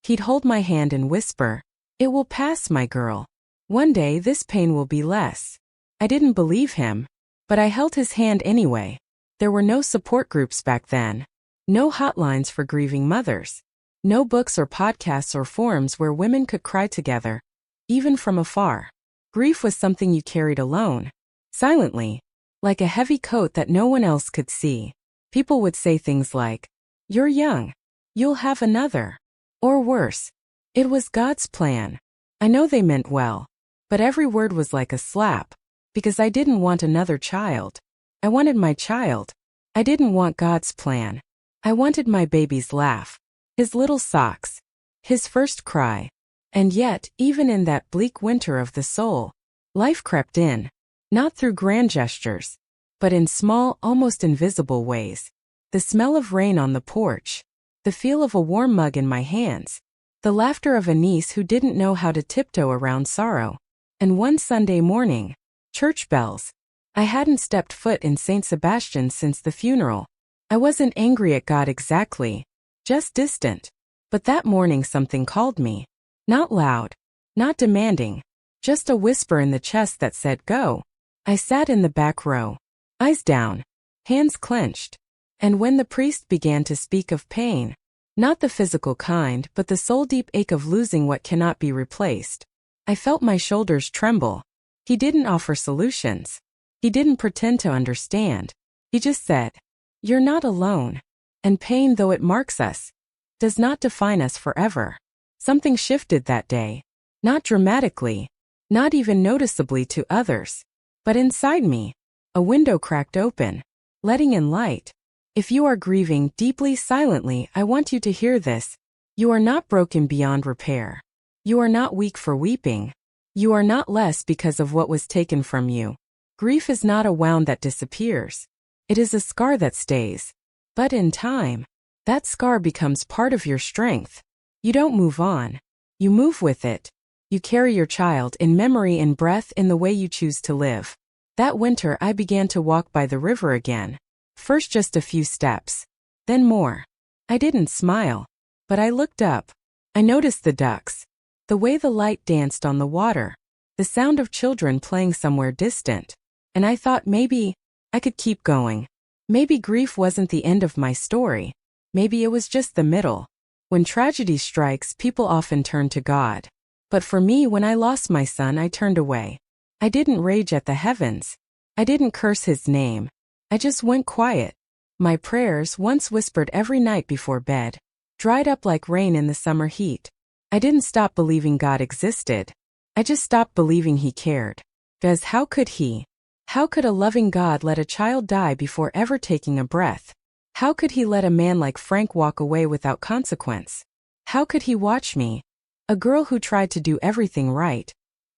He'd hold my hand and whisper, "It will pass, my girl. One day this pain will be less." I didn't believe him, but I held his hand anyway. There were no support groups back then. No hotlines for grieving mothers. No books or podcasts or forums where women could cry together, even from afar. Grief was something you carried alone, silently, like a heavy coat that no one else could see. People would say things like, "You're young. You'll have another." Or worse, "It was God's plan." I know they meant well, but every word was like a slap, because I didn't want another child. I wanted my child. I didn't want God's plan. I wanted my baby's laugh, his little socks, his first cry. And yet, even in that bleak winter of the soul, life crept in, not through grand gestures, but in small, almost invisible ways. The smell of rain on the porch, the feel of a warm mug in my hands, the laughter of a niece who didn't know how to tiptoe around sorrow. And one Sunday morning, church bells. I hadn't stepped foot in St. Sebastian's since the funeral. I wasn't angry at God exactly, just distant. But that morning something called me. Not loud, not demanding, just a whisper in the chest that said, "Go." I sat in the back row, eyes down, hands clenched. And when the priest began to speak of pain, not the physical kind but the soul-deep ache of losing what cannot be replaced, I felt my shoulders tremble. He didn't offer solutions. He didn't pretend to understand. He just said, "You're not alone. And pain, though it marks us, does not define us forever." Something shifted that day. Not dramatically, not even noticeably to others, but inside me. A window cracked open, letting in light. If you are grieving deeply silently, I want you to hear this. You are not broken beyond repair. You are not weak for weeping. You are not less because of what was taken from you. Grief is not a wound that disappears. It is a scar that stays. But in time, that scar becomes part of your strength. You don't move on. You move with it. You carry your child in memory and breath in the way you choose to live. That winter I began to walk by the river again. First just a few steps. Then more. I didn't smile. But I looked up. I noticed the ducks. The way the light danced on the water. The sound of children playing somewhere distant. And I thought maybe I could keep going. Maybe grief wasn't the end of my story. Maybe it was just the middle. When tragedy strikes, people often turn to God. But for me, when I lost my son, I turned away. I didn't rage at the heavens. I didn't curse his name. I just went quiet. My prayers, once whispered every night before bed, dried up like rain in the summer heat. I didn't stop believing God existed. I just stopped believing He cared. Because how could He? How could a loving God let a child die before ever taking a breath? How could He let a man like Frank walk away without consequence? How could He watch me, a girl who tried to do everything right,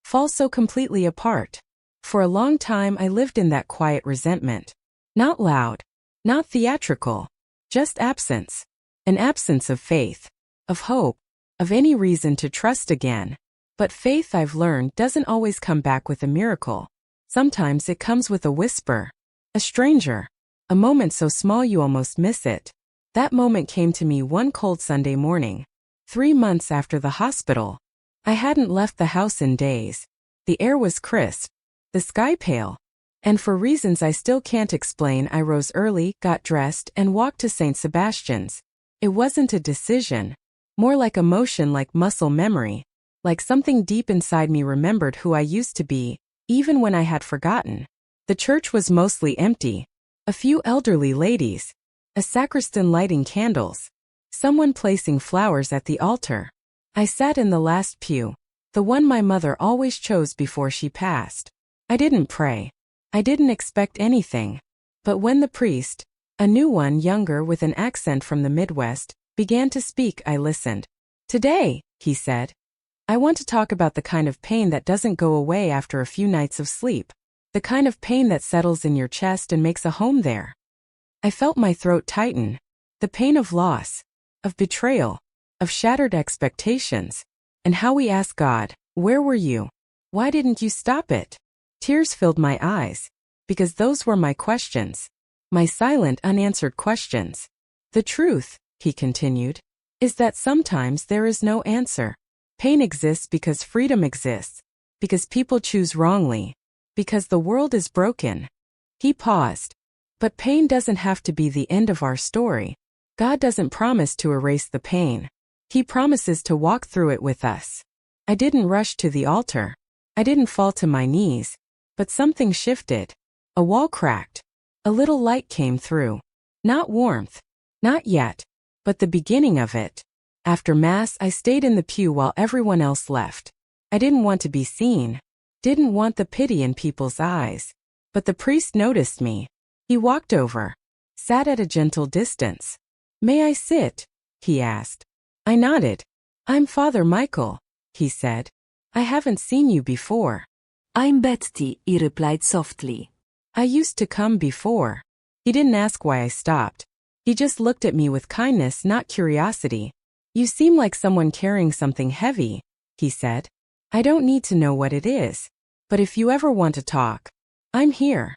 fall so completely apart? For a long time I lived in that quiet resentment. Not loud, not theatrical, just absence. An absence of faith, of hope, of any reason to trust again. But faith, I've learned, doesn't always come back with a miracle. Sometimes it comes with a whisper, a stranger, a moment so small you almost miss it. That moment came to me one cold Sunday morning, 3 months after the hospital. I hadn't left the house in days. The air was crisp, the sky pale. And for reasons I still can't explain, I rose early, got dressed, and walked to St. Sebastian's. It wasn't a decision, more like emotion, like muscle memory, like something deep inside me remembered who I used to be, even when I had forgotten. The church was mostly empty. A few elderly ladies, a sacristan lighting candles, someone placing flowers at the altar. I sat in the last pew, the one my mother always chose before she passed. I didn't pray. I didn't expect anything. But when the priest, a new one, younger with an accent from the Midwest, began to speak, I listened. "Today," he said, "I want to talk about the kind of pain that doesn't go away after a few nights of sleep. The kind of pain that settles in your chest and makes a home there." I felt my throat tighten. The pain of loss, of betrayal, of shattered expectations, and how we ask God, "Where were you? Why didn't you stop it?" Tears filled my eyes, because those were my questions. My silent, unanswered questions. "The truth," he continued, "is that sometimes there is no answer. Pain exists because freedom exists, because people choose wrongly, because the world is broken." He paused. "But pain doesn't have to be the end of our story. God doesn't promise to erase the pain. He promises to walk through it with us." I didn't rush to the altar. I didn't fall to my knees. But something shifted. A wall cracked. A little light came through. Not warmth. Not yet. But the beginning of it. After Mass, I stayed in the pew while everyone else left. I didn't want to be seen. Didn't want the pity in people's eyes. But the priest noticed me. He walked over. Sat at a gentle distance. "May I sit?" he asked. I nodded. "I'm Father Michael," he said. "I haven't seen you before." I'm Betty, he replied softly. "I used to come before." He didn't ask why I stopped. He just looked at me with kindness, not curiosity. "You seem like someone carrying something heavy," he said. "I don't need to know what it is. But if you ever want to talk, I'm here."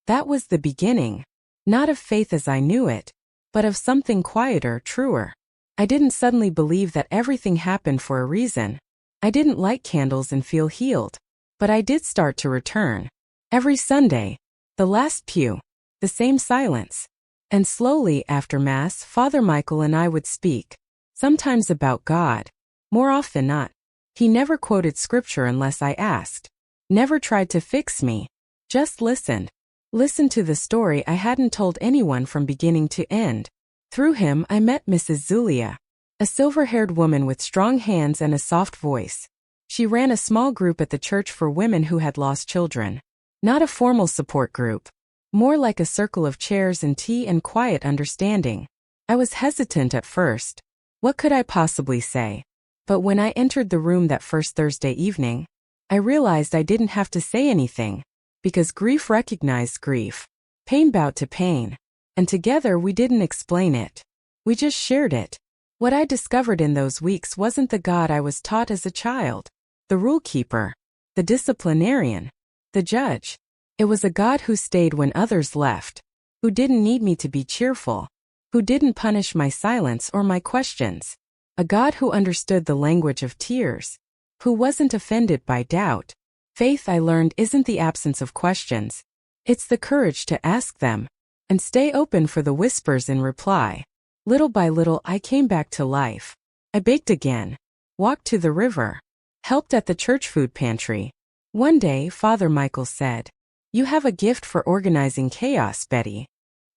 That was the beginning. Not of faith as I knew it, but of something quieter, truer. I didn't suddenly believe that everything happened for a reason. I didn't light candles and feel healed. But I did start to return. Every Sunday, the last pew, the same silence. And slowly, after Mass, Father Michael and I would speak, sometimes about God, more often not. He never quoted scripture unless I asked. Never tried to fix me. Just listened. Listened to the story I hadn't told anyone from beginning to end. Through him, I met Mrs. Zulia, a silver-haired woman with strong hands and a soft voice. She ran a small group at the church for women who had lost children. Not a formal support group, More like a circle of chairs and tea and quiet understanding. I was hesitant at first. What could I possibly say? But when I entered the room that first Thursday evening, I realized I didn't have to say anything, because grief recognized grief. Pain bowed to pain. And together we didn't explain it. We just shared it. What I discovered in those weeks wasn't the God I was taught as a child, the rule keeper, the disciplinarian, the judge. It was a God who stayed when others left, who didn't need me to be cheerful, who didn't punish my silence or my questions, a God who understood the language of tears, who wasn't offended by doubt. Faith, I learned, isn't the absence of questions. It's the courage to ask them and stay open for the whispers in reply. Little by little, I came back to life. I baked again, walked to the river, helped at the church food pantry. One day, Father Michael said, "You have a gift for organizing chaos, Betty."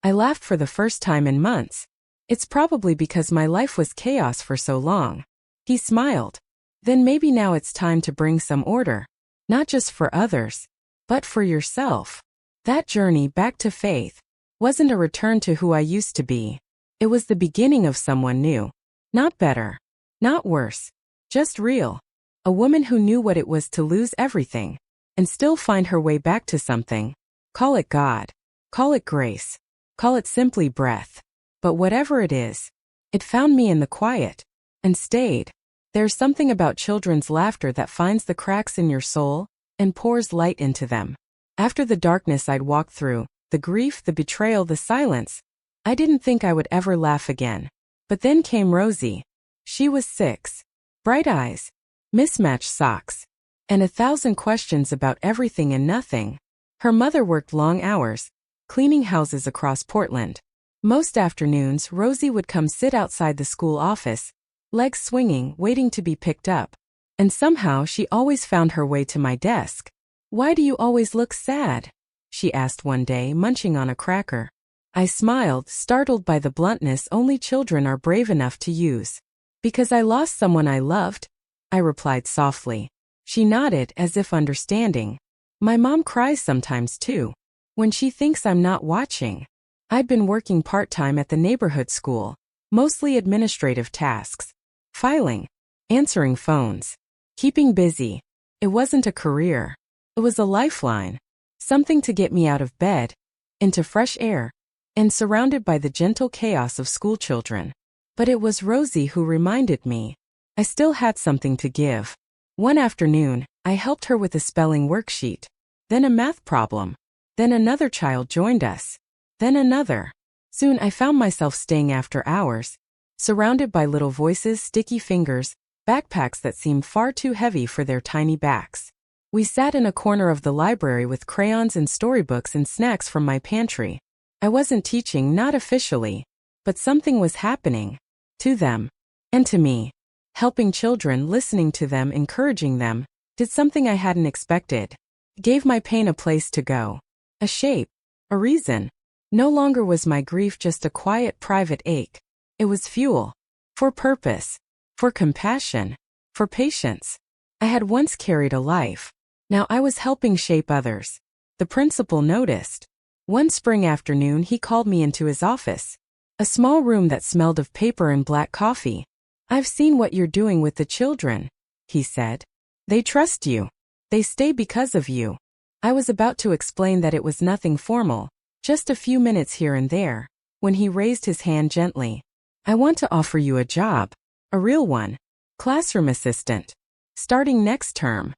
I laughed for the first time in months. It's probably because my life was chaos for so long. He smiled. Then maybe now it's time to bring some order, not just for others, but for yourself. That journey back to faith wasn't a return to who I used to be. It was the beginning of someone new. Not better, not worse, just real. A woman who knew what it was to lose everything and still find her way back to something. Call it God, call it grace, call it simply breath. But whatever it is, it found me in the quiet and stayed. There's something about children's laughter that finds the cracks in your soul and pours light into them. After the darkness I'd walked through, the grief, the betrayal, the silence, I didn't think I would ever laugh again. But then came Rosie. She was 6. Bright eyes, mismatched socks, and 1,000 questions about everything and nothing. Her mother worked long hours, cleaning houses across Portland. Most afternoons, Rosie would come sit outside the school office, legs swinging, waiting to be picked up. And somehow she always found her way to my desk. "Why do you always look sad?" she asked one day, munching on a cracker. I smiled, startled by the bluntness only children are brave enough to use. "Because I lost someone I loved," I replied softly. She nodded as if understanding. "My mom cries sometimes too, when she thinks I'm not watching." I'd been working part-time at the neighborhood school, mostly administrative tasks. Filing, answering phones, keeping busy. It wasn't a career. It was a lifeline. Something to get me out of bed, into fresh air, and surrounded by the gentle chaos of schoolchildren. But it was Rosie who reminded me I still had something to give. One afternoon, I helped her with a spelling worksheet, then a math problem. Then another child joined us. Then another. Soon I found myself staying after hours, surrounded by little voices, sticky fingers, backpacks that seemed far too heavy for their tiny backs. We sat in a corner of the library with crayons and storybooks and snacks from my pantry. I wasn't teaching, not officially, but something was happening. To them. And to me. Helping children, listening to them, encouraging them, did something I hadn't expected. Gave my pain a place to go. A shape. A reason. No longer was my grief just a quiet, private ache. It was fuel. For purpose. For compassion. For patience. I had once carried a life. Now I was helping shape others. The principal noticed. One spring afternoon he called me into his office. A small room that smelled of paper and black coffee. "I've seen what you're doing with the children," he said. "They trust you. They stay because of you." I was about to explain that it was nothing formal, just a few minutes here and there, when he raised his hand gently. "I want to offer you a job. A real one. Classroom assistant. Starting next term."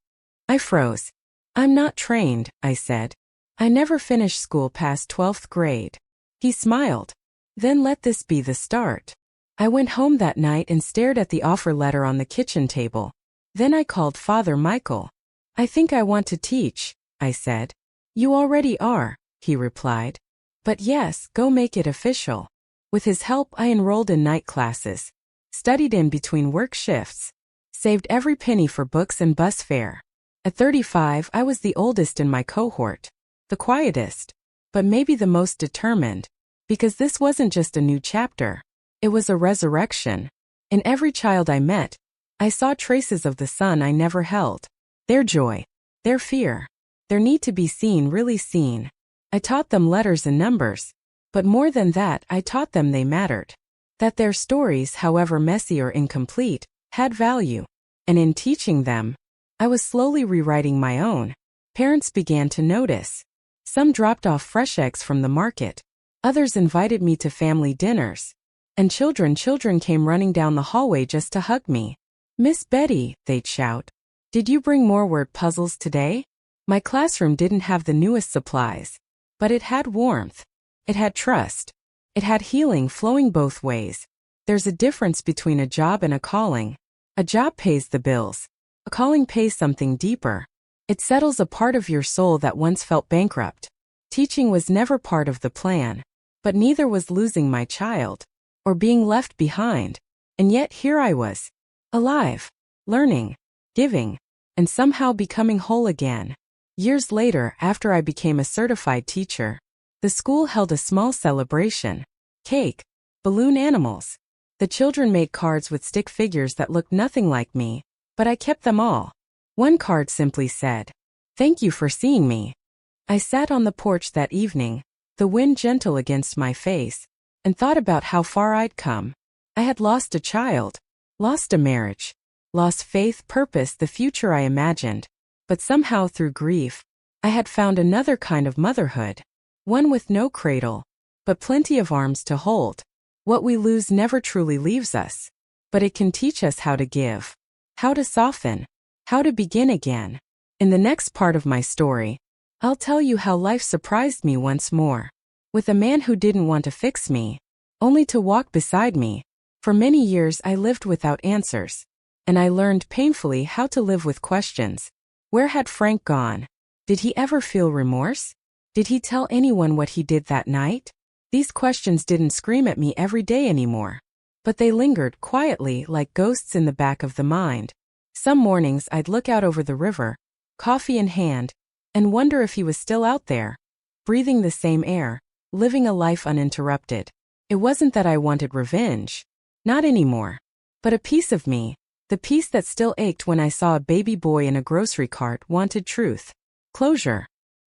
I froze. "I'm not trained," I said. "I never finished school past 12th grade." He smiled. "Then let this be the start." I went home that night and stared at the offer letter on the kitchen table. Then I called Father Michael. "I think I want to teach," I said. "You already are," he replied. "But yes, go make it official." With his help, I enrolled in night classes, studied in between work shifts, saved every penny for books and bus fare. At 35, I was the oldest in my cohort, the quietest, but maybe the most determined, because this wasn't just a new chapter. It was a resurrection. In every child I met, I saw traces of the son I never held. Their joy, their fear, their need to be seen, really seen. I taught them letters and numbers. But more than that, I taught them they mattered. That their stories, however messy or incomplete, had value. And in teaching them, I was slowly rewriting my own. Parents began to notice. Some dropped off fresh eggs from the market. Others invited me to family dinners. And children came running down the hallway just to hug me. "Miss Betty," they'd shout. "Did you bring more word puzzles today?" My classroom didn't have the newest supplies. But it had warmth. It had trust. It had healing flowing both ways. There's a difference between a job and a calling. A job pays the bills. A calling pays something deeper. It settles a part of your soul that once felt bankrupt. Teaching was never part of the plan. But neither was losing my child. Or being left behind. And yet here I was. Alive. Learning. Giving. And somehow becoming whole again. Years later, after I became a certified teacher, the school held a small celebration. Cake. Balloon animals. The children made cards with stick figures that looked nothing like me, but I kept them all. One card simply said, "Thank you for seeing me." I sat on the porch that evening, the wind gentle against my face, and thought about how far I'd come. I had lost a child, lost a marriage, lost faith, purpose, the future I imagined, but somehow through grief, I had found another kind of motherhood. One with no cradle, but plenty of arms to hold. What we lose never truly leaves us, but it can teach us how to give, how to soften, how to begin again. In the next part of my story, I'll tell you how life surprised me once more, with a man who didn't want to fix me, only to walk beside me. For many years I lived without answers, and I learned painfully how to live with questions. Where had Frank gone? Did he ever feel remorse? Did he tell anyone what he did that night? These questions didn't scream at me every day anymore. But they lingered quietly like ghosts in the back of the mind. Some mornings I'd look out over the river, coffee in hand, and wonder if he was still out there, breathing the same air, living a life uninterrupted. It wasn't that I wanted revenge. Not anymore. But a piece of me, the piece that still ached when I saw a baby boy in a grocery cart, wanted truth. Closure.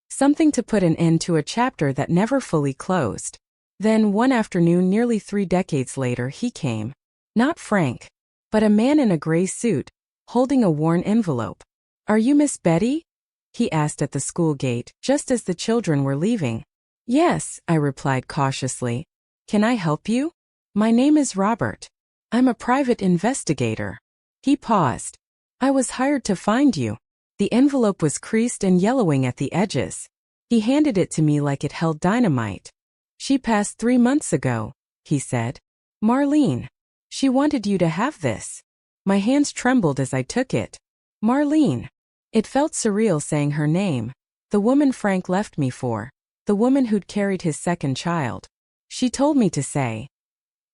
Something to put an end to a chapter that never fully closed. Then, one afternoon nearly 3 decades later, he came. Not Frank, but a man in a gray suit, holding a worn envelope. "Are you Miss Betty?" he asked at the school gate, just as the children were leaving. "Yes," I replied cautiously. "Can I help you?" "My name is Robert. I'm a private investigator." He paused. "I was hired to find you." The envelope was creased and yellowing at the edges. He handed it to me like it held dynamite. "She passed 3 months ago," he said. "Marlene. She wanted you to have this." My hands trembled as I took it. Marlene. It felt surreal saying her name. The woman Frank left me for. The woman who'd carried his second child. She told me to say,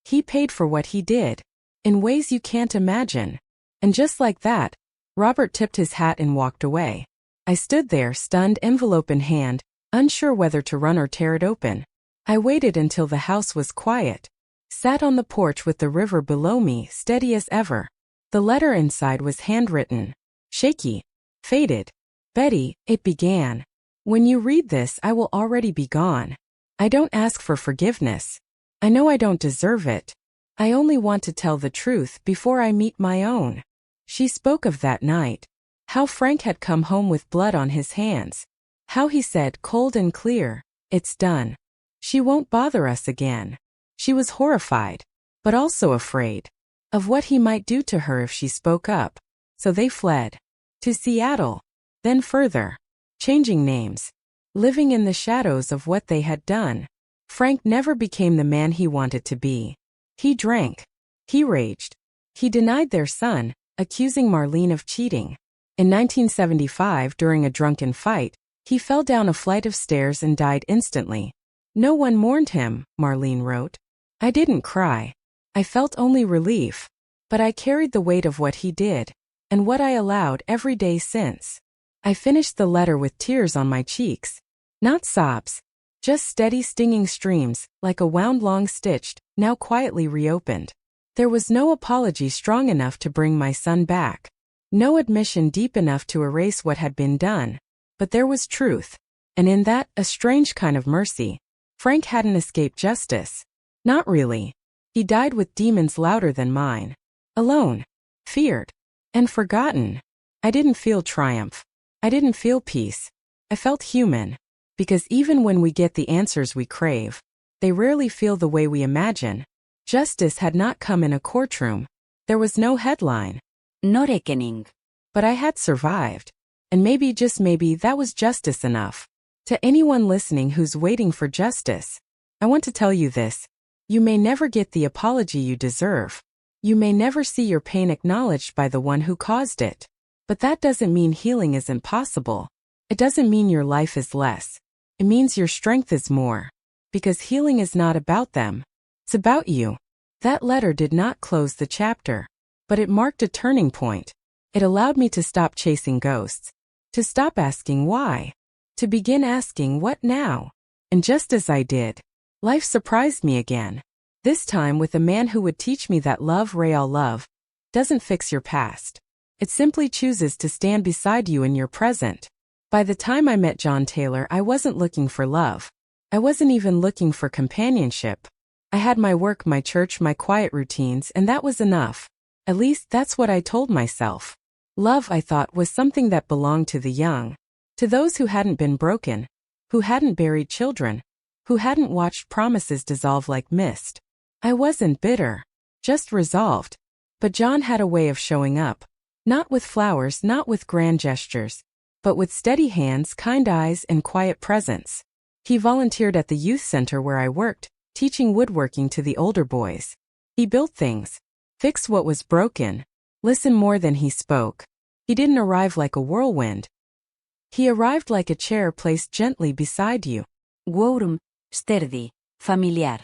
"He paid for what he did. In ways you can't imagine." And just like that, Robert tipped his hat and walked away. I stood there, stunned, envelope in hand, unsure whether to run or tear it open. I waited until the house was quiet. Sat on the porch with the river below me, steady as ever. The letter inside was handwritten. Shaky. Faded. "Betty," it began. "When you read this, I will already be gone. I don't ask for forgiveness. I know I don't deserve it. I only want to tell the truth before I meet my own." She spoke of that night. How Frank had come home with blood on his hands. How he said, cold and clear, "It's done. She won't bother us again." She was horrified, but also afraid of what he might do to her if she spoke up. So they fled. To Seattle. Then further. Changing names. Living in the shadows of what they had done. Frank never became the man he wanted to be. He drank. He raged. He denied their son, accusing Marlene of cheating. In 1975, during a drunken fight, he fell down a flight of stairs and died instantly. "No one mourned him," Marlene wrote. "I didn't cry. I felt only relief. But I carried the weight of what he did, and what I allowed every day since." I finished the letter with tears on my cheeks. Not sobs. Just steady stinging streams, like a wound long stitched, now quietly reopened. There was no apology strong enough to bring my son back. No admission deep enough to erase what had been done. But there was truth. And in that, a strange kind of mercy. Frank hadn't escaped justice. Not really. He died with demons louder than mine. Alone. Feared. And forgotten. I didn't feel triumph. I didn't feel peace. I felt human. Because even when we get the answers we crave, they rarely feel the way we imagine. Justice had not come in a courtroom. There was no headline. No reckoning. But I had survived. And maybe, just maybe, that was justice enough. To anyone listening who's waiting for justice, I want to tell you this. You may never get the apology you deserve. You may never see your pain acknowledged by the one who caused it. But that doesn't mean healing isn't possible. It doesn't mean your life is less. It means your strength is more. Because healing is not about them. It's about you. That letter did not close the chapter. But it marked a turning point. It allowed me to stop chasing ghosts. To stop asking why. To begin asking what now. And just as I did, life surprised me again. This time with a man who would teach me that Betrayal love doesn't fix your past. It simply chooses to stand beside you in your present. By the time I met John Taylor, I wasn't looking for love. I wasn't even looking for companionship. I had my work, my church, my quiet routines, and that was enough. At least that's what I told myself. Love, I thought, was something that belonged to the young. To those who hadn't been broken. Who hadn't buried children. Who hadn't watched promises dissolve like mist. I wasn't bitter. Just resolved. But John had a way of showing up. Not with flowers, not with grand gestures. But with steady hands, kind eyes, and quiet presence. He volunteered at the youth center where I worked, teaching woodworking to the older boys. He built things. Fixed what was broken. Listened more than he spoke. He didn't arrive like a whirlwind. He arrived like a chair placed gently beside you. Warm, sturdy, familiar.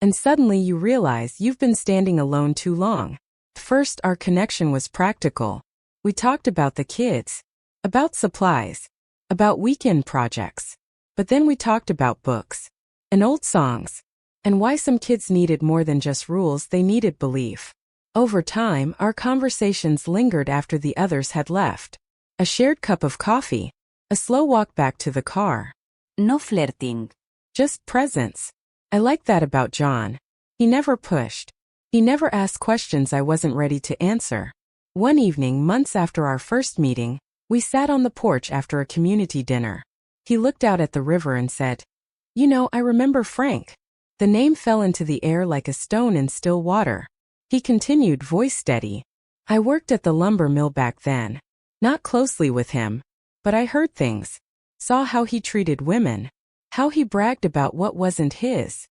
And suddenly you realize you've been standing alone too long. First, our connection was practical. We talked about the kids. About supplies. About weekend projects. But then we talked about books. And old songs. And why some kids needed more than just rules, they needed belief. Over time, our conversations lingered after the others had left. A shared cup of coffee. A slow walk back to the car. No flirting. Just presence. I liked that about John. He never pushed. He never asked questions I wasn't ready to answer. One evening, months after our first meeting, we sat on the porch after a community dinner. He looked out at the river and said, "You know, I remember Frank." The name fell into the air like a stone in still water. He continued, voice steady. "I worked at the lumber mill back then. Not closely with him. But I heard things. Saw how he treated women. How he bragged about what wasn't his."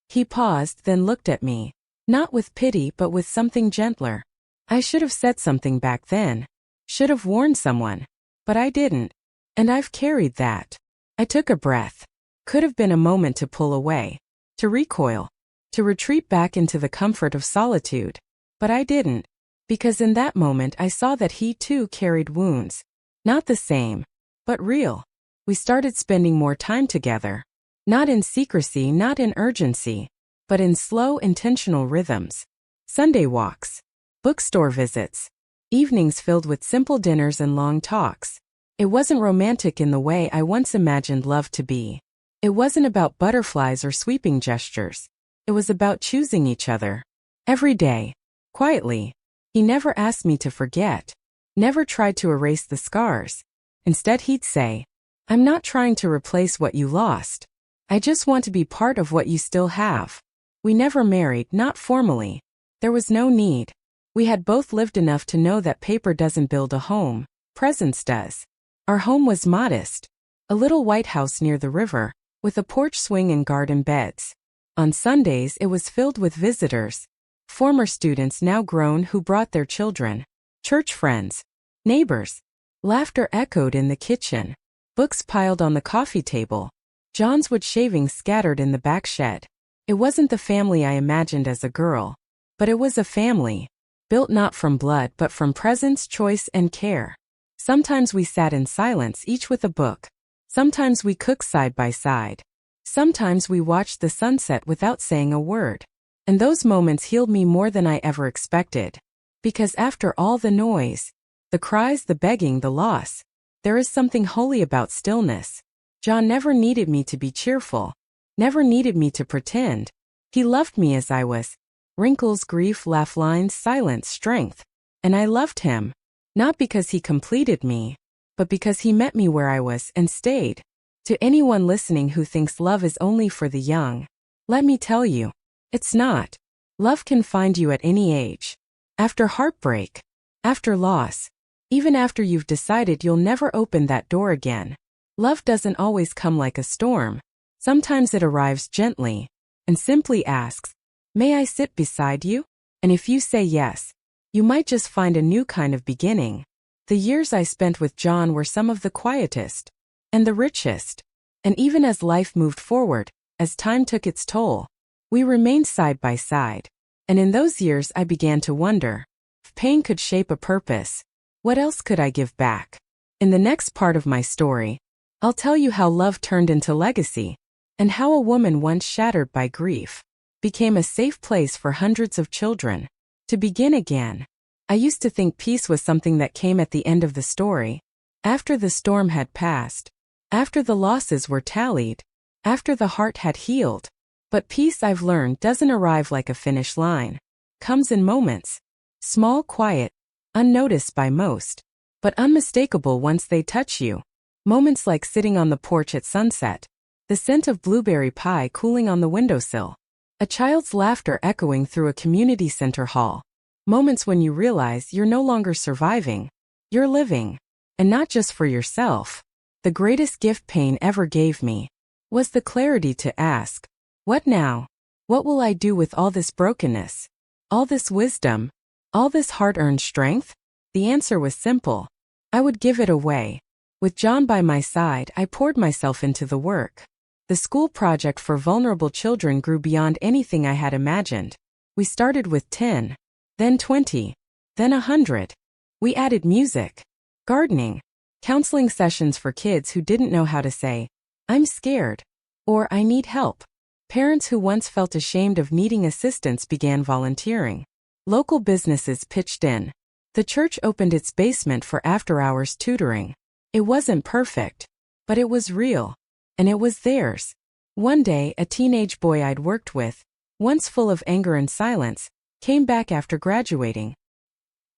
He paused, then looked at me. Not with pity, but with something gentler. I should have said something back then. Should have warned someone. But I didn't. And I've carried that. I took a breath. Could have been a moment to pull away. To recoil. To retreat back into the comfort of solitude. But I didn't. Because in that moment I saw that he too carried wounds. Not the same. But real. We started spending more time together. Not in secrecy, not in urgency. But in slow, intentional rhythms. Sunday walks. Bookstore visits. Evenings filled with simple dinners and long talks. It wasn't romantic in the way I once imagined love to be. It wasn't about butterflies or sweeping gestures. It was about choosing each other. Every day. Quietly. He never asked me to forget. Never tried to erase the scars. Instead he'd say, "I'm not trying to replace what you lost. I just want to be part of what you still have." We never married, not formally. There was no need. We had both lived enough to know that paper doesn't build a home. Presence does. Our home was modest. A little white house near the river, with a porch swing and garden beds. On Sundays it was filled with visitors. Former students now grown who brought their children. Church friends. Neighbors. Laughter echoed in the kitchen. Books piled on the coffee table. John's wood shavings scattered in the back shed. It wasn't the family I imagined as a girl. But it was a family. Built not from blood but from presence, choice, and care. Sometimes we sat in silence, each with a book. Sometimes we cooked side by side. Sometimes we watched the sunset without saying a word. And those moments healed me more than I ever expected. Because after all the noise, the cries, the begging, the loss, there is something holy about stillness. John never needed me to be cheerful, never needed me to pretend. He loved me as I was. Wrinkles, grief, laugh lines, silence, strength. And I loved him. Not because he completed me, but because he met me where I was and stayed. To anyone listening who thinks love is only for the young, let me tell you, it's not. Love can find you at any age. After heartbreak, after loss, even after you've decided you'll never open that door again. Love doesn't always come like a storm. Sometimes it arrives gently and simply asks, "May I sit beside you?" And if you say yes, you might just find a new kind of beginning. The years I spent with John were some of the quietest and the richest. And even as life moved forward, as time took its toll, we remained side by side. And in those years I began to wonder, if pain could shape a purpose, what else could I give back? In the next part of my story, I'll tell you how love turned into legacy, and how a woman once shattered by grief became a safe place for hundreds of children to begin again. I used to think peace was something that came at the end of the story, after the storm had passed, after the losses were tallied, after the heart had healed. But peace, I've learned, doesn't arrive like a finish line. Comes in moments. Small, quiet, unnoticed by most, but unmistakable once they touch you. Moments like sitting on the porch at sunset, the scent of blueberry pie cooling on the windowsill, a child's laughter echoing through a community center hall. Moments when you realize you're no longer surviving, you're living. And not just for yourself. The greatest gift pain ever gave me was the clarity to ask, what now? What will I do with all this brokenness? All this wisdom? All this hard-earned strength? The answer was simple. I would give it away. With John by my side, I poured myself into the work. The school project for vulnerable children grew beyond anything I had imagined. We started with 10, then 20, then 100. We added music, gardening, counseling sessions for kids who didn't know how to say, "I'm scared," or "I need help." Parents who once felt ashamed of needing assistance began volunteering. Local businesses pitched in. The church opened its basement for after-hours tutoring. It wasn't perfect, but it was real. And it was theirs. One day, a teenage boy I'd worked with, once full of anger and silence, came back after graduating.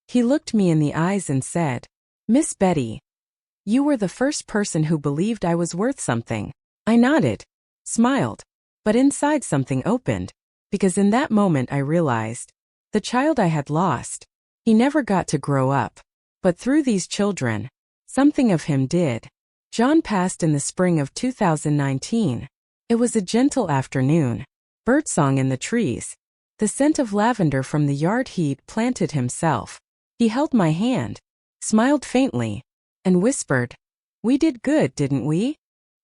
He looked me in the eyes and said, "Miss Betty, you were the first person who believed I was worth something." I nodded, smiled, but inside something opened, because in that moment I realized, the child I had lost, he never got to grow up. But through these children, something of him did. John passed in the spring of 2019. It was a gentle afternoon. Birdsong in the trees. The scent of lavender from the yard he'd planted himself. He held my hand, smiled faintly, and whispered, "We did good, didn't we?"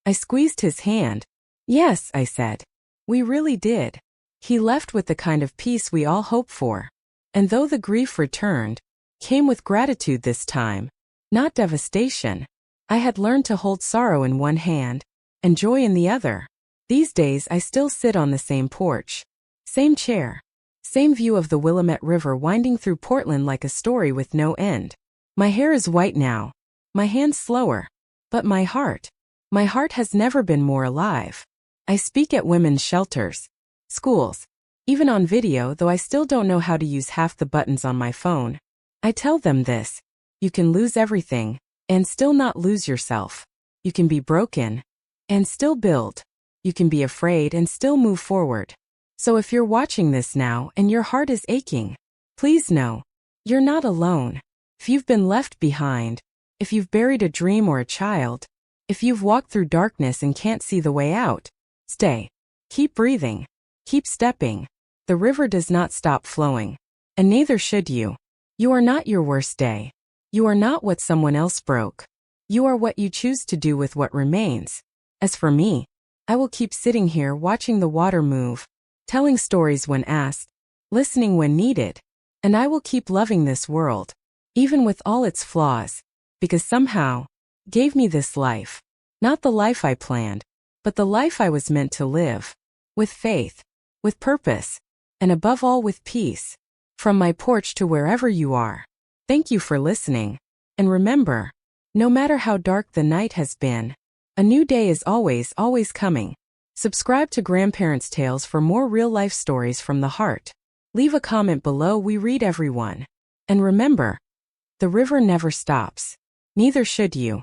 I squeezed his hand. "Yes," I said. "We really did." He left with the kind of peace we all hope for. And though the grief returned, came with gratitude this time, not devastation. I had learned to hold sorrow in one hand and joy in the other. These days I still sit on the same porch, same chair, same view of the Willamette River winding through Portland like a story with no end. My hair is white now, my hands slower, but my heart has never been more alive. I speak at women's shelters, schools, even on video, though I still don't know how to use half the buttons on my phone. I tell them this: you can lose everything and still not lose yourself. You can be broken and still build. You can be afraid and still move forward. So if you're watching this now and your heart is aching, please know, you're not alone. If you've been left behind, if you've buried a dream or a child, if you've walked through darkness and can't see the way out, stay. Keep breathing. Keep stepping. The river does not stop flowing. And neither should you. You are not your worst day. You are not what someone else broke. You are what you choose to do with what remains. As for me, I will keep sitting here watching the water move, telling stories when asked, listening when needed, and I will keep loving this world, even with all its flaws, because somehow, gave me this life. Not the life I planned, but the life I was meant to live. With faith, with purpose, and above all with peace. From my porch to wherever you are. Thank you for listening. And remember, no matter how dark the night has been, A new day is always, always coming. Subscribe to Grandparents' Tales for more real-life stories from the heart. Leave a comment below, we read every one. And remember, the river never stops. Neither should you.